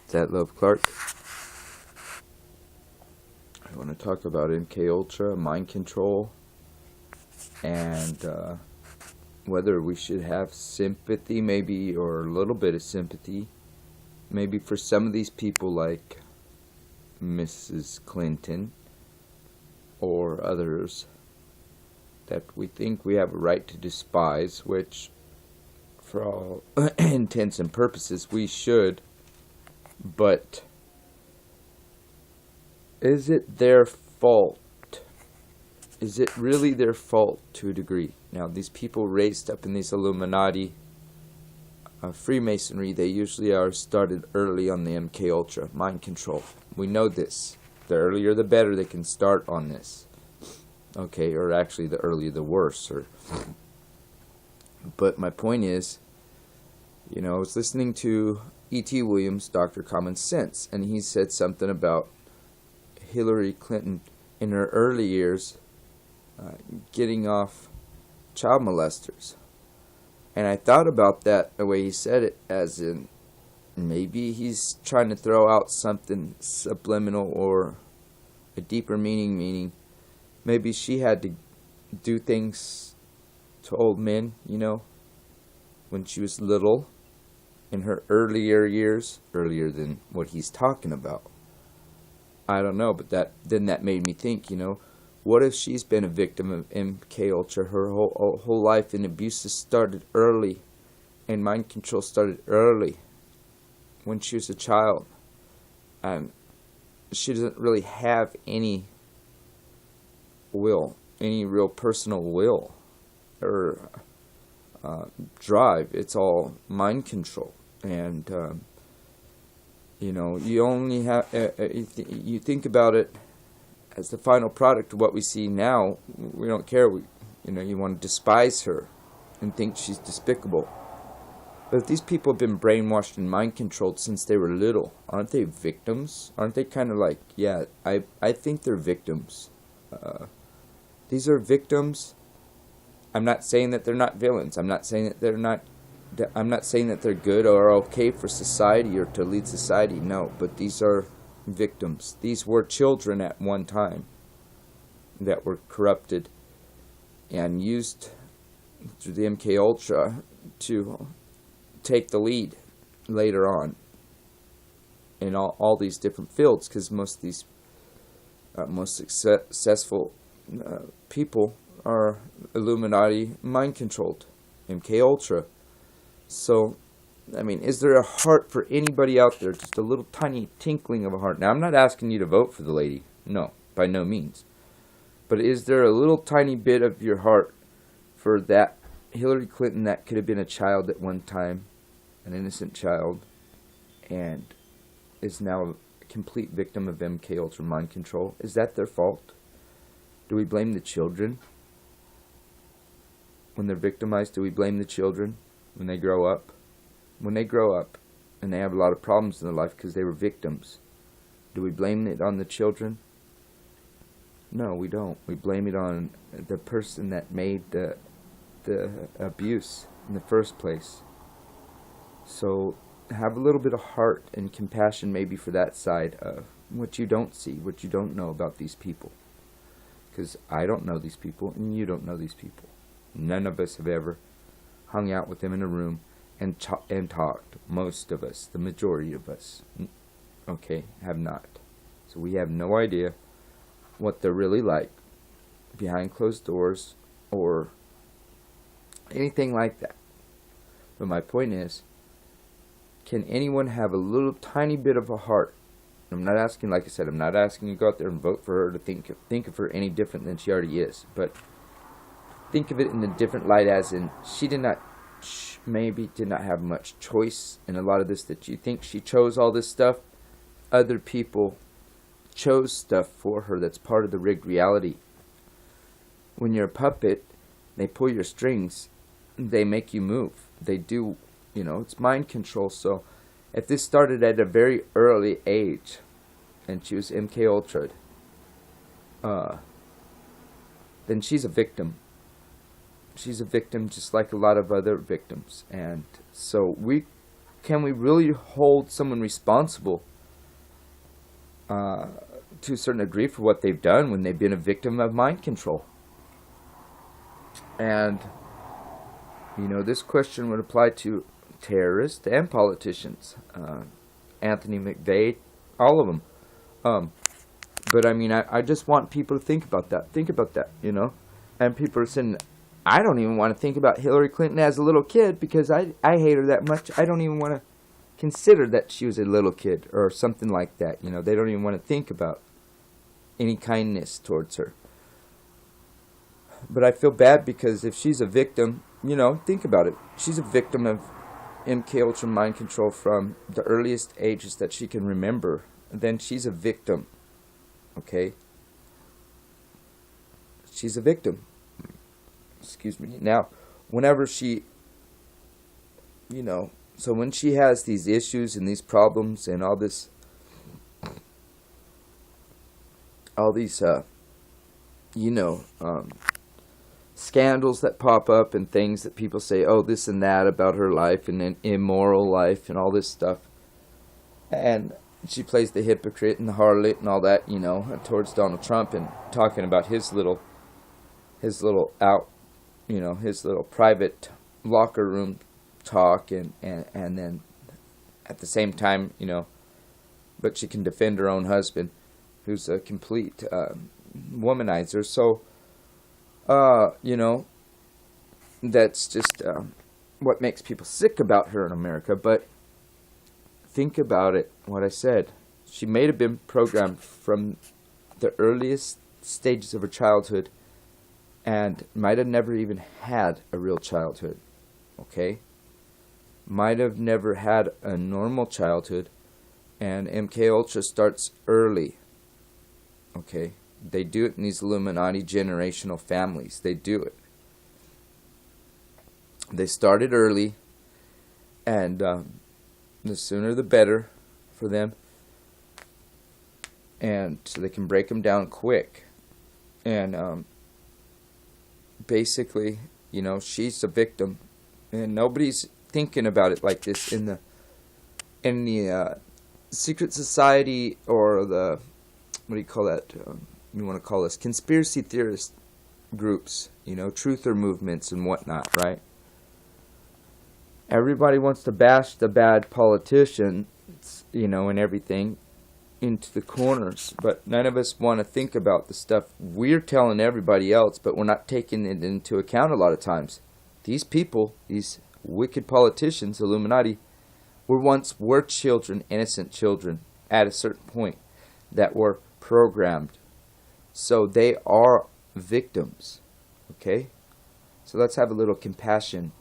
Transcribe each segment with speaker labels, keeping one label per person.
Speaker 1: Is that Love Clark? I want to talk about MK Ultra, mind control, and whether we should have sympathy, maybe, or a little bit of sympathy, maybe for some of these people like Mrs. Clinton or others that we think we have a right to despise, which for all intents and purposes we should, but is it their fault? Is it really their fault to a degree? Now, these people raised up in these Illuminati, Freemasonry, they usually are started early on the MK Ultra, mind control. We know this. The earlier the better they can start on this. Okay, or actually the earlier the worse. But my point is, I was listening to E.T. Williams, Dr. Common Sense, and he said something about Hillary Clinton in her early years getting off child molesters. And I thought about that the way he said it, as in maybe he's trying to throw out something subliminal or a deeper meaning. Maybe she had to do things to old men, when she was little, in her earlier years, earlier than what he's talking about. I don't know, but that made me think, what if she's been a victim of MK Ultra her whole life, and abuse started early, and mind control started early, when she was a child. She doesn't really have any will, any real personal will or drive. It's all mind control, and you only have you think about it as the final product of what we see now. We don't care. You want to despise her and think she's despicable. But if these people have been brainwashed and mind controlled since they were little, aren't they victims? Aren't they kind of like, yeah, I think they're victims. These are victims. I'm not saying that they're not villains. I'm not saying that they're good or okay for society or to lead society. No, but these are victims. These were children at one time that were corrupted and used through the MK Ultra to take the lead later on in all these different fields, because most of these most successful people are Illuminati mind controlled, MK Ultra. So, is there a heart for anybody out there? Just a little tiny tinkling of a heart. Now, I'm not asking you to vote for the lady. No, by no means. But is there a little tiny bit of your heart for that Hillary Clinton that could have been a child at one time, an innocent child, and is now a complete victim of MK Ultra mind control? Is that their fault? Do we blame the children when they're victimized? Do we blame the children when they grow up? When they grow up and they have a lot of problems in their life because they were victims, do we blame it on the children? No, we don't. We blame it on the person that made the abuse in the first place. So have a little bit of heart and compassion maybe for that side of what you don't see, what you don't know about these people. Because I don't know these people and you don't know these people. None of us have ever hung out with them in a room and talked. Most of us, the majority of us, have not. So we have no idea what they're really like behind closed doors or anything like that. But my point is, can anyone have a little tiny bit of a heart? I'm not asking, like I said, I'm not asking you to go out there and vote for her to think of her any different than she already is. But think of it in a different light, as in she maybe did not have much choice in a lot of this that you think she chose all this stuff. Other people chose stuff for her that's part of the rigged reality. When you're a puppet, they pull your strings, they make you move. They do, it's mind control. So if this started at a very early age and she was MK Ultra'd, then she's a victim. She's a victim just like a lot of other victims. And so we can we really hold someone responsible to a certain degree for what they've done when they've been a victim of mind control? And, this question would apply to terrorists and politicians. Anthony McVeigh, all of them. But I just want people to think about that. Think about that, And people are saying, I don't even want to think about Hillary Clinton as a little kid because I hate her that much. I don't even want to consider that she was a little kid or something like that. They don't even want to think about any kindness towards her. But I feel bad because if she's a victim, think about it. She's a victim of MK Ultra mind control from the earliest ages that she can remember. Then she's a victim. Okay? She's a victim. Excuse me. Now, whenever she, so when she has these issues and these problems and all these, scandals that pop up and things that people say, oh, this and that about her life and an immoral life and all this stuff. And she plays the hypocrite and the harlot and all that, towards Donald Trump and talking about his little private locker room talk and then at the same time, but she can defend her own husband, who's a complete womanizer. So, that's just what makes people sick about her in America. But think about it, what I said. She may have been programmed from the earliest stages of her childhood and might have never even had a real childhood, okay? Might have never had a normal childhood, and MK Ultra starts early, okay? They do it in these Illuminati generational families. They do it. They started early, and the sooner the better for them, and so they can break them down quick. And basically, she's a victim, and nobody's thinking about it like this in the secret society or the, what do you call that? You want to call this conspiracy theorist groups, truther movements and whatnot, right? Everybody wants to bash the bad politicians, and everything into the corners, but none of us want to think about the stuff we're telling everybody else, but we're not taking it into account a lot of times. These people, these wicked politicians, Illuminati, were children, innocent children, at a certain point that were programmed. So they are victims, okay? So let's have a little compassion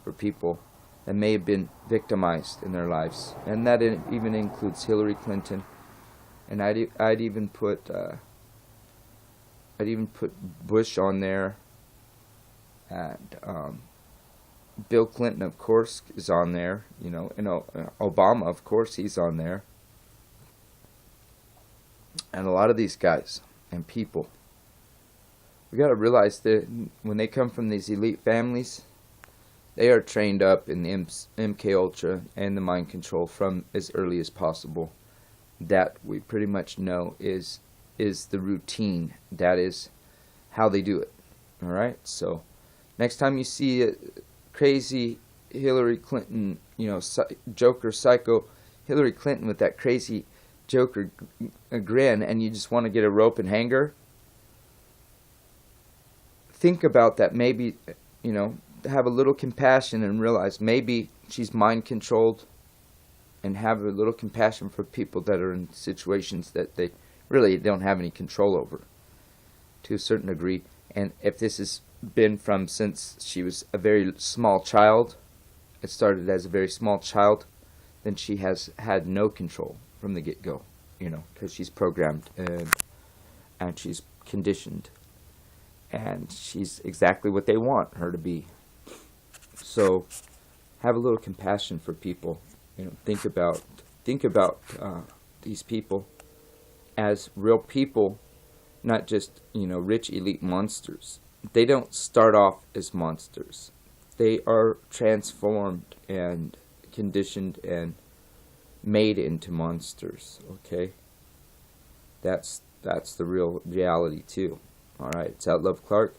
Speaker 1: for people that may have been victimized in their lives. And that even includes Hillary Clinton. And I'd even put Bush on there. And Bill Clinton, of course, is on there. Obama, of course, he's on there. And a lot of these guys and people, we got to realize that when they come from these elite families, they are trained up in the MK Ultra and the mind control from as early as possible. That we pretty much know is the routine. That is how they do it. All right. So next time you see a crazy Hillary Clinton, Joker psycho Hillary Clinton with that crazy Joker grin, and you just want to get a rope and hang her, think about that. Maybe, have a little compassion and realize maybe she's mind controlled, and have a little compassion for people that are in situations that they really don't have any control over to a certain degree. And if this has been from since she was a very small child, it started as a very small child, then she has had no control from the get-go, because she's programmed and she's conditioned, and she's exactly what they want her to be. So have a little compassion for people. Think about these people as real people, not just rich elite monsters. They don't start off as monsters. They are transformed and conditioned and made into monsters. Okay, that's the real reality too. All right, it's Outlove Clark.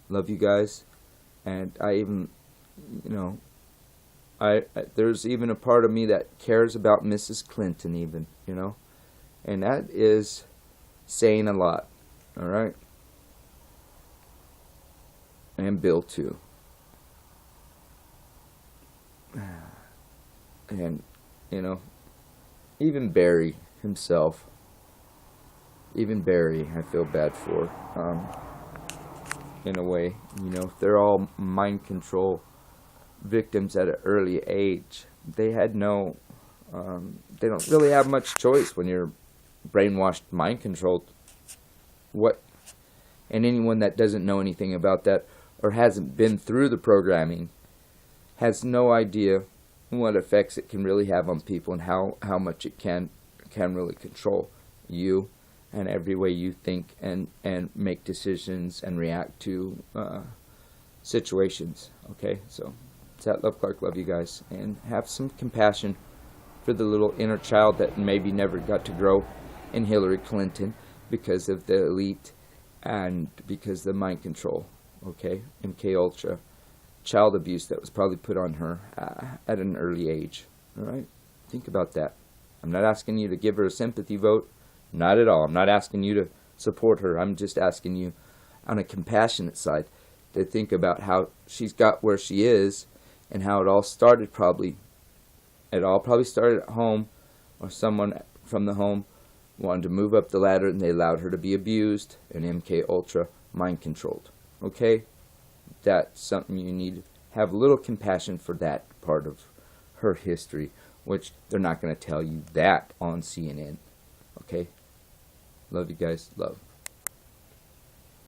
Speaker 1: Love you guys, and I even, you know, I there's even a part of me that cares about Mrs. Clinton, even, you know, and that is saying a lot. All right, and Bill too, and you know, even Barry himself. Even Barry, I feel bad for. In a way, you know, they're all mind control victims at an early age. They had no, they don't really have much choice when you're brainwashed, mind controlled. What, and anyone that doesn't know anything about that or hasn't been through the programming has no idea what effects it can really have on people and how much it can really control you and every way you think and make decisions and react to situations. Okay, so it's Outlove Clark. Love you guys, and have some compassion for the little inner child that maybe never got to grow in Hillary Clinton because of the elite and because of the mind control. Okay, MK Ultra, child abuse that was probably put on her at an early age. All right, think about that. I'm not asking you to give her a sympathy vote. Not at all. I'm not asking you to support her. I'm just asking you on a compassionate side to think about how she's got where she is and how it all started probably. It all probably started at home, or someone from the home wanted to move up the ladder and they allowed her to be abused and MK Ultra mind controlled. Okay? That's something you need to have a little compassion for, that part of her history, which they're not going to tell you that on CNN. Okay? Love you guys. Love.